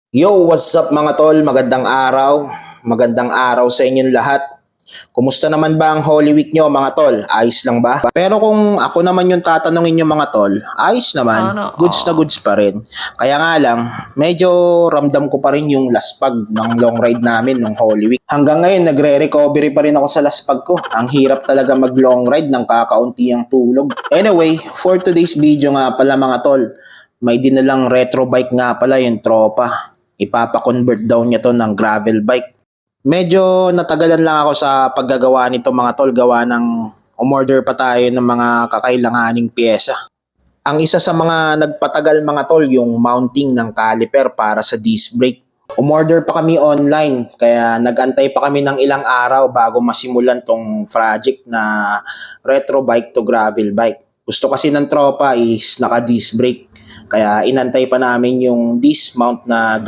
Yo, what's up mga tol? Magandang araw. Magandang araw sa inyong lahat. Kumusta naman ba ang Holy Week nyo mga tol? Ayos lang ba? Pero kung ako naman yung tatanungin nyo mga tol, ayos naman. Sana Goods na all. goods pa rin. Kaya nga lang, medyo ramdam ko pa rin yung laspag ng long ride namin nung Holy Week. Hanggang ngayon, nagre-recovery pa rin ako sa laspag ko. Ang hirap talaga mag long ride ng kakaunti ang tulog. Anyway, for today's video nga pala mga tol, may dinalang retro bike nga pala yung tropa. Ipapa-convert daw niya to ng gravel bike. Medyo natagalan lang ako sa paggagawa nito mga tol, gawa ng umorder pa tayo ng mga kakailanganing pyesa. Ang isa sa mga nagpatagal mga tol, yung mounting ng caliper para sa disc brake. Umorder pa kami online, kaya nagantay pa kami ng ilang araw bago masimulan tong project na retro bike to gravel bike. Gusto kasi ng tropa is naka disc brake, kaya inantay pa namin yung disc mount na